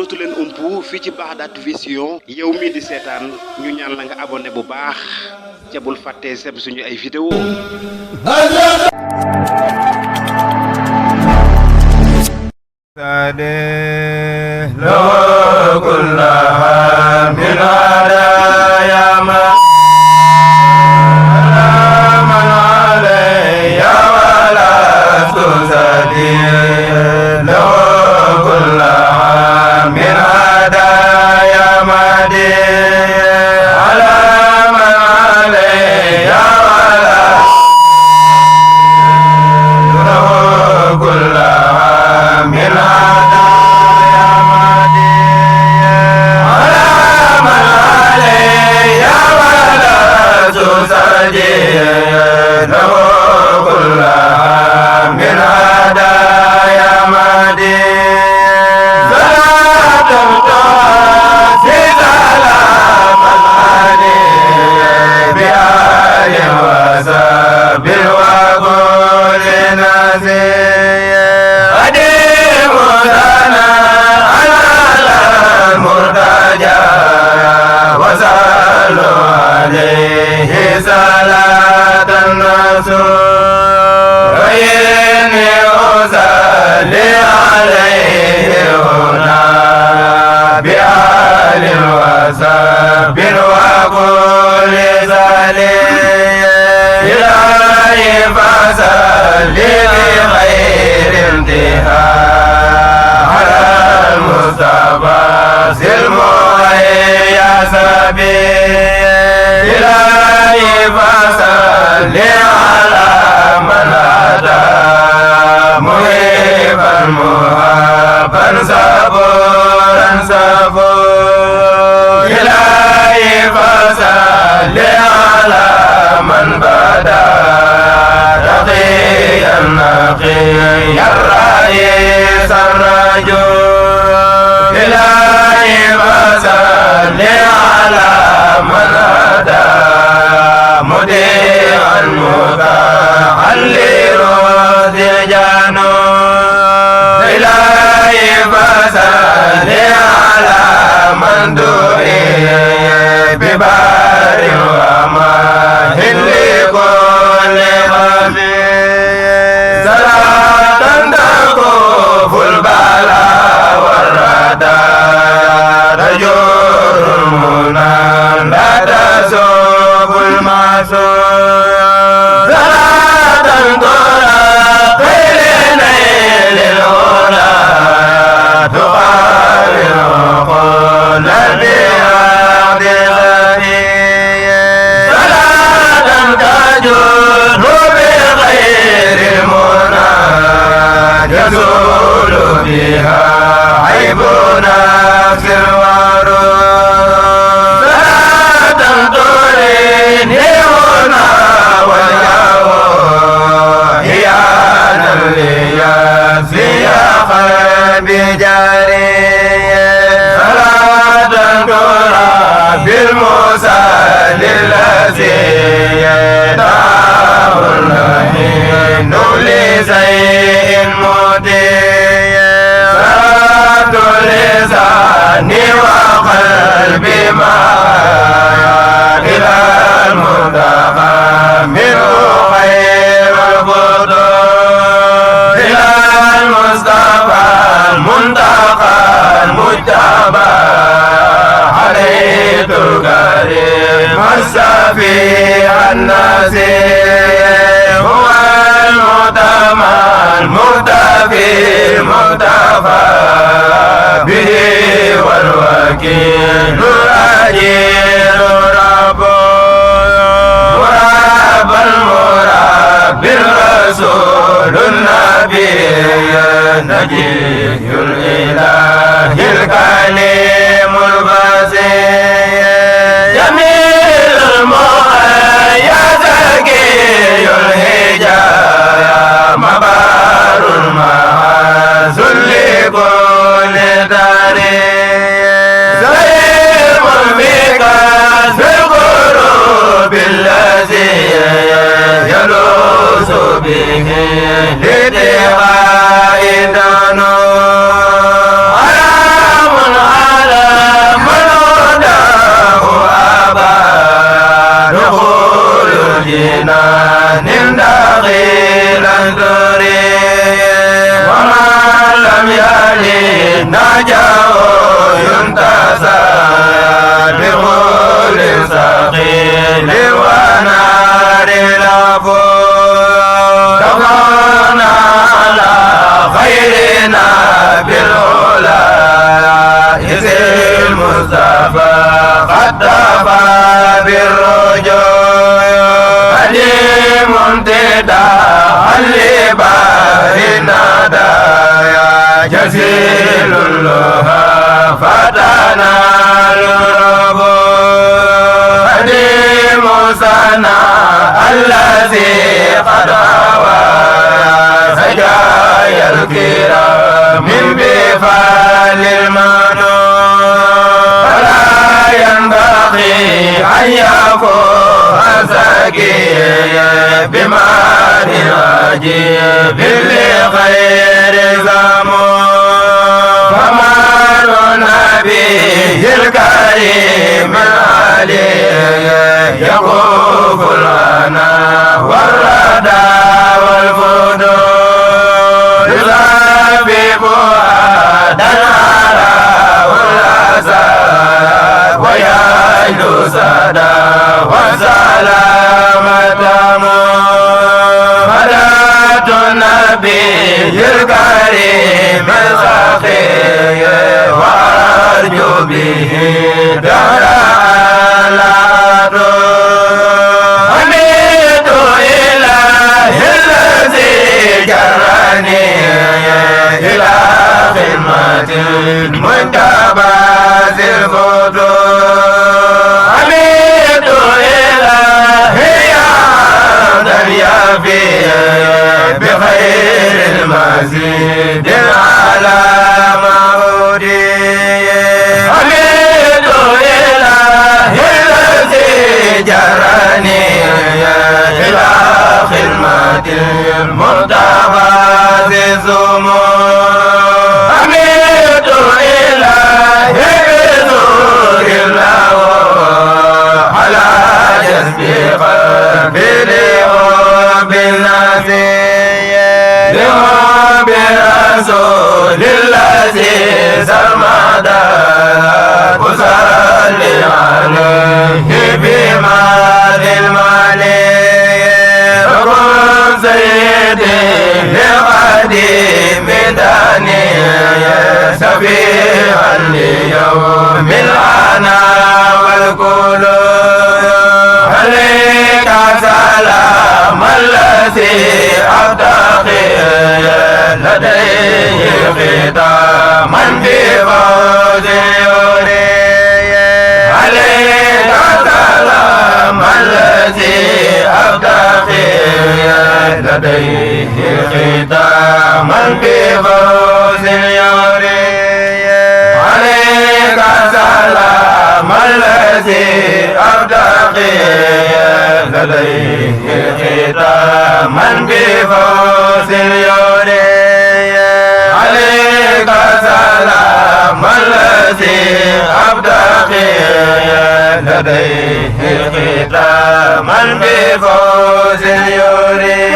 dootu leen umpu fii ci Baghdad Vision yow mii di seetaan ñu ñaan la nga abonné bu baax ca bul fàttee sem suñu ay vidéo لدغائدنا حرام جنان داخلا تري ومن لم يلد نجاه ينتصر بغول ثقيل ونار العفو كفانا على خيرنا بالعلا إذ المصطفى قد دفع بالرجوع عليم امتداحا لبار الندايا جزيل لها فتنا الربوع عليم سنا الذي قد هوى سجايا الكرام من بفعل المنون فلا ينبغي أن يكون سقيا بمال عجيب لغير زمون فمال النبي الكريم العلي يقوف لنا والردى والفضول يذهب دنارا والأسى ويعلو سدا وسلامة مدات النبي الكريم السخي وأرجو به دار حميد إله الذي جرني إلى خدمة المنتبه الفتور حميد إلهي عبدا يفي بخير المزيد على مهدي حميد إلهي الذي جرني إلى خدمة المنتبه الزمور حميد إلهي بذور الله على جذب قلبي لحب النبي لحب رسول الذي سرمدا وصلي عليه بمال المالي وكن سيدي لقديم داني سفيها ليوم العنا والقلوب عليك سلام الذي أبتغي لديه ختاما بفوز يوري عليك سلام الذي أبتغي لديه ختاما بفوز يوري عليك سلام الذي أبتغي لديه ختاما بفوز يوري عليك سلام الذي أبتغي لديه ختاما بفوز يوري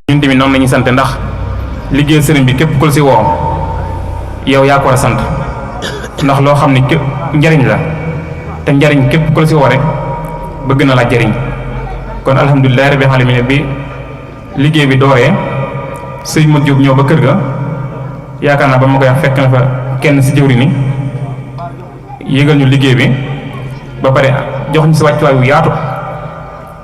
ñun tamit noonu la ñuy sant ndax liggéey sëriñ bi képp ku la si woo yow yaa ko war a sant ndax loo xam ne képp njariñ la te njariñ képp ku la si woo rek bëgg na la jariñ kon alhamdulilah rabbil alamin bi liggéey bi dooree sëñ Modou Diop ñëw ba kër ga yaakaar naa ba ma koy wax fekk na fa kenn si jëwri ni yégal ñu liggéey bi ba pare jox ñu si wàccuwaay wu yaatu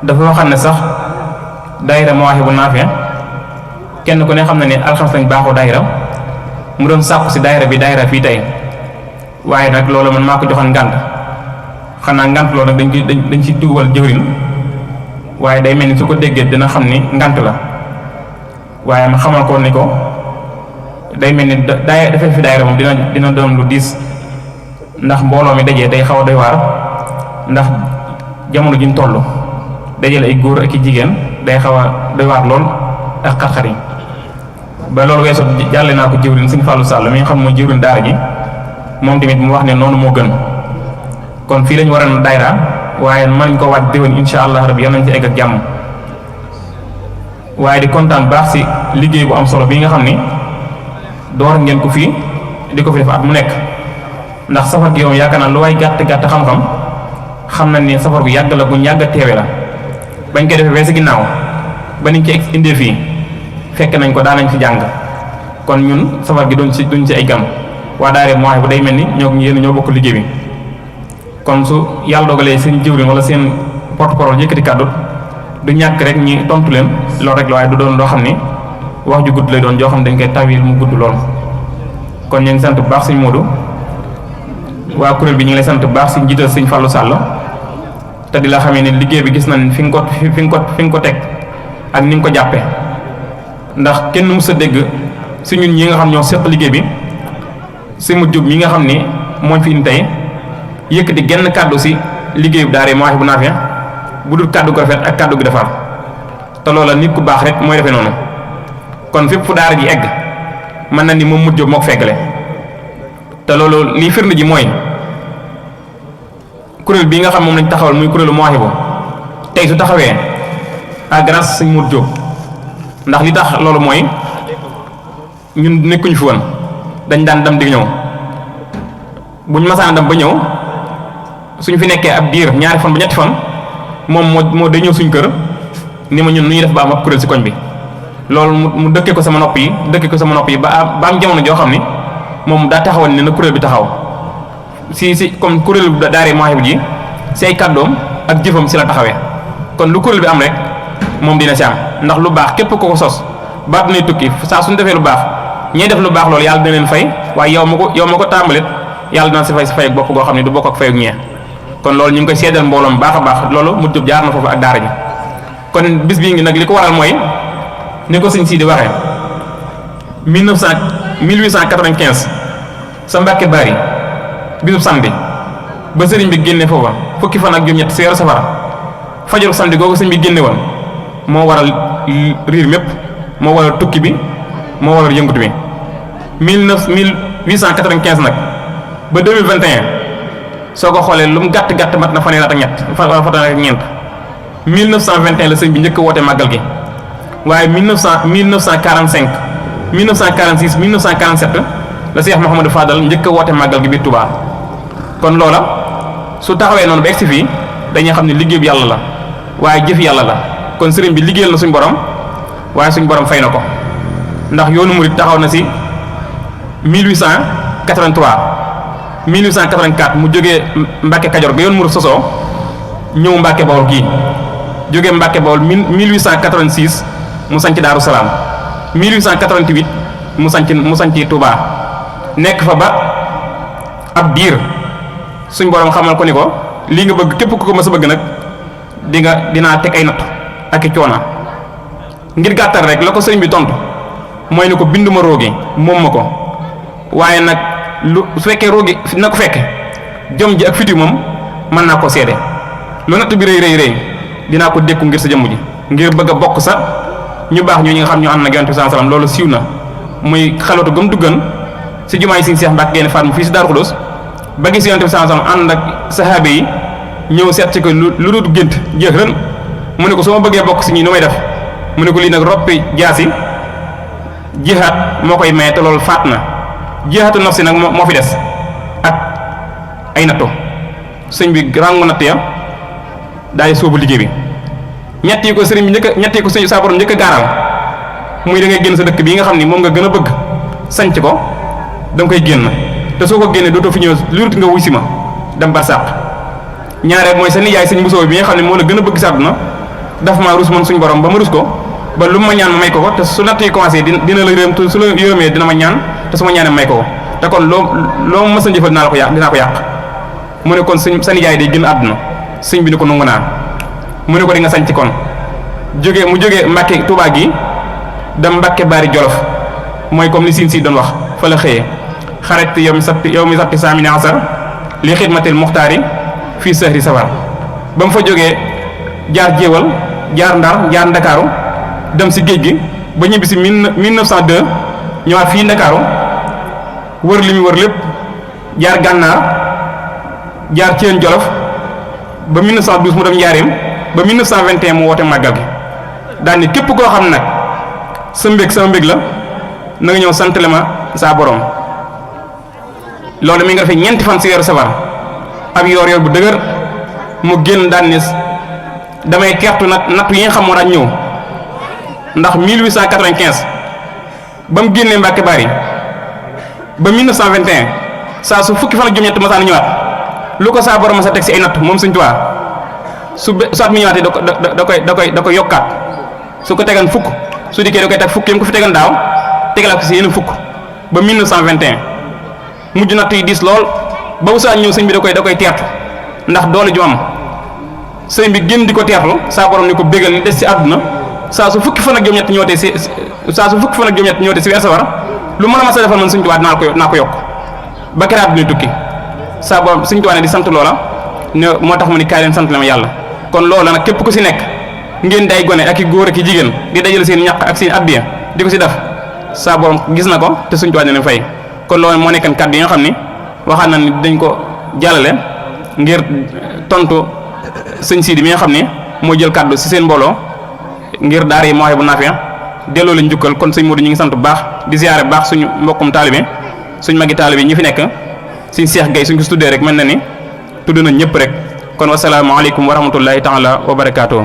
dafa waxam ne sax daayira Mawahibou Nafih kenn ku ne xam na ne alxames lañ baaxoo daayira mu doon sàkku si daayira bi daayira fii tey waaye nag loolu man maa ko joxoon ngànt xanaa ngànt loolu nag dañ ci dugal jëwrin waaye day mel ni su ko déggee dina xam ni ngànt la waaye ma xamal ko ni ko day mel ni daay dafay fi daayira moom dina doon lu diis ndax mbooloo mi dajee day xaw a doy waar ndax jamono ji ñu toll dajale ay góor ak i jigéen day xaw a doy waar lool ak xar-xar yi ba loolu weesoo jàlle naa ko jëwrin Sëñ Fallou Sall mi nga xam mooy jëwrin daara ji moom tamit mu wax ne noonu moo gën kon fii lañu war a daayira waaye mën ko waat déwén insha allah rabbi yal nañ ci egg ak jàmm waaye di kontaan baax si liggéey bu am solo bi nga xam ni door ngeen ko fii di ko fi def at mu nekk ndax safar gi yow yaakaar naa lu waay gàtt gàtt xam-xam xam nañ ne safar gu yàgg la gu yàgg a teewe la bañ koy defee weesu ginnaaw ba niñ ci indee fii fekk nañ ko daanañ fi jàng kon ñun safar gi duñ ci ay gan waa daare Mawahibou bu day mel ni yéen ñoo bokk liggéey bi kon su yàlla dogalee seen jëwriñ wala seen porte-parole yëkkati kàddu du ñàkk rek ñi tontu leen loolu rek la waaye du doon loo xam ni wax ju gudd lay doon joo xam ne dañ koy tawil mu gudd lool. kon ñu ngi sant bu baax sëñ Modou waa kuréel bi ñu ngi lay sant bu baax si njiital sëñ Fallou Sall te di la xamee ne liggéey bi gis nañ fi nga ko teg ak ni nga ko jàppee ndax kenn mës a dégg si ñun ñi nga xam ñoo seq liggéey bi si mu jub mi nga xam ni mooy fi indi tey yëkkati genn kàddu si liggéey bu daara Mawahibou Nafih bu dul kàddu ko rafet ak kàddu gi defar te loola nit ku baax rek mooy defee noonu kon fépp fu daara ji egg mën na ni moom mujj moo ko feggale te loolu lii firnde ji mooy kuréel bii nga xam moom lañ taxawal muy kuréelu Mawahibou tey su taxawee à grâce Sëñ Modou Diop ndax li tax loolu mooy ñun nekkuñu fi woon dañ daan dem di ñëw buñ masaan dem ba ñëw suñ fi nekkee ab diir ñaari fan ba ñetti fan moom moo day ñëw suñ kër ni ma ñun nu ñuy def ba am ab kuréel si koñ bi loolu mu dëkkee ko sama nopp yi ba am jamono joo xam ni moom daa taxawoon ne na kuréel bi taxaw si comme kuréel daara Mawahibou ji si ay kàddoom ak jëfam si la taxawee kon lu kuréel bi am rek moom dina si am ndax lu baax képp ko sos baat nay tukki saa suñu defee lu baax ñey def lu baax loolu yàlla dina leen fay waaye yow ma ko tàmbalit yàlla dina si fay ak bopp goo xam ne du bokk ak fay ak ñee kon loolu ñu ngi koy seedal mbooloom baax a baax loolu mu jub jaar na foofu ak daara ji kon bis bii ngi nag li ko waral mooy ni ko sëñ si di waxee 1895 sa Mbàkke Bari bisub samedi ba sëriñ bi génne foofa fukki fan ak juróom-ñett si weeru safara fajaru samedi googu sëñ bi génne woon moo waral riir mépp moo waral tukki bi moo waral yëngutu bi 1895 nag ba 2021 soo ko xoolee lu mu gàtt gàtt mat na fanweer ak ñett fanweer ak ñeent 1921 la sëñ bi njëkk a woote màggal gi waaye 1945 1946 1947 la Cheikh Mouhamadou Fadal njëkk a woote màggal gi biir Touba kon loola su taxawee noonu ba egsi fii dañuy xam ne liggéey bi yàlla la waaye jëf yàlla la kon sëriñ bi liggéeyal na suñ borom waaye suñ borom fay na ko ndax yoonu murid taxaw na si 1883 1884 mu jógee Mbàkke Kajoor ga yoonu murid sosoo ñëw Mbàkke Bawol gii jógee Mbàkke Bawol 1886 mu sanc Daaru Salaam 1888 mu sanc Touba nekk fa ba ab diir suñ borom xamal ko ni ko lii nga bëgg képp ku ko mës a bëgg nag dinaa teg ay natt ak i coona ngir gàttal rek la ko sëriñ bi tontu mooy ni ko binduma roogi moom ma ko waaye nag lu su fekkee roogi na ko fekke jom ji ak fiti moom mën naa ko seede lu natt bi rëy rëy dinaa ko dékku ngir sa jëmm ji ngir bëgg a bokk sa ñu baax ñoo ñi nga xam ñu ànd na Yonent bi sallallahu alayhi wasallam loolu siiw na muy xalatu gëm duggan si jumaay Sëriñ Seex Mbàkke génn Fatma fii si Daaru Xudoos ba gis Yonent bi sallallahu alayhi wasallam ànd ak saxaabe yi ñëw seet ci ko lu dul gént jeex ren mu ne ko su ma bëggee bokk si ñi nu may def mu ne ko lii nag roppi jaasi jihaat moo koy maye te loolu faat na jihaatu nafsi nag moo fi des ak ay nattu sëñ bi ràngu natt ya daal di sóobu liggéey bi ñett yi ko sëriñ bi ñett yi ko sëñ saa borom njëkk a gaaral muy da ngay génn sa dëkk bii nga xam ni moom nga gën a bëgg sanc ko da nga koy génn te soo ko génnee dootoo fi ñëw lu nga wuy si ma dem barsàq ñaareel mooy sa nijaay sëñ Bousso bi nga xam ne moo la gën a bëgg sa àdduna dafa maa rus man suñu borom ba ma rus ko ba lu ma ñaan ma may ko ko te su natt yi commencé dina la yërëm te su la yërëmee dina ma ñaan te su ma ñaanee may ko ko te kon loo mës a jëfal dinaa ko yàq mu ne kon sa nijaay day génn àdduna sëñ bi ni ko nangu naa mu ne ko di nga sanc kon mu jógee Mbàkke Tuubaa gi dem Mbàkke Bari Jolof mooy comme ni siin si doon wax fa la xëyee xaret yow mi sabti saamini asar li xidmatil muxtaari fii sahri safar ba mu fa jógee jaar jéewal jaar Ndar jaar Ndakaaru dem si géej gi ba ñibbi si 1902 ñëwaat fii Ndakaaru wër li mu wër lépp jaar Gànnaar jaar Thiène Jolof ba 1912 mu dem Njaaréem ba 1921 mu woote màggal gi daal ni képp koo xam nag sa mbég sama mbég la na nga ñëw santale ma saa borom loolu mi nga defee ñeenti fan si weeru safar ab yoor bu dëgër mu génn daan ni damay kertu nattu yi nga xam moo daan ñëw ndax 1895 ba mu génnee Mbàkke Bari ba 1921 saa su fukki fan ak juróom-ñett masaan ñëwaat lu ko saa borom ma sa teg si ay nattu moom Sëñ Tuubaa su at mi ñëwaatee da koy yokkaat su ko tegan fukk su dikkee da koy teg fukk yam ko fi tegan daaw tegalaat ko si yeneen fukk ba 1921 mujj natt yi diis lool ba bu saa ñëw sëñ bi da koy teertu ndax doole ju am sëñ bi génn di ko teertu saa borom ni ko bégal ni des si àdduna saa su fukki fan ak juróom-ñett ñëwatee si weer safar lu mën a ma sa defal man Sëñ Tuubaa naa ko yokk ba keraat bi ñu tukki saa borom Sëñ Tuubaa ne di sant loola ne moo tax mu ni kaay leen sant la ma yàlla kon loola nag képp ku si nekk ngeen day gone ak i góor ak i jigéen di dajale seen ñaq ak seen addiya di ko si def saa borom gis na ko te Sëñ Tuubaa ne leen fay kon loolu moo nekkan kàddu yi nga xam ni waxaat na ni dañ ko jàllale ngir tontu sëñ Sidi mi nga xam ni moo jël kàddu si seen mbooloo ngir daara yi Mawahibou Nafih delloo lañ jukkal kon sëñ Modou ñu ngi sant bu baax di ziyaare bu baax suñu mbokkum taalibe suñ magi taalibe ñi fi nekk suñ Seex Gay suñ ko tuddee rek mel na ni tudd nañ ñëpp rek kon wasalaamaaleykum wa rahmatullahi taala wa barakaatuh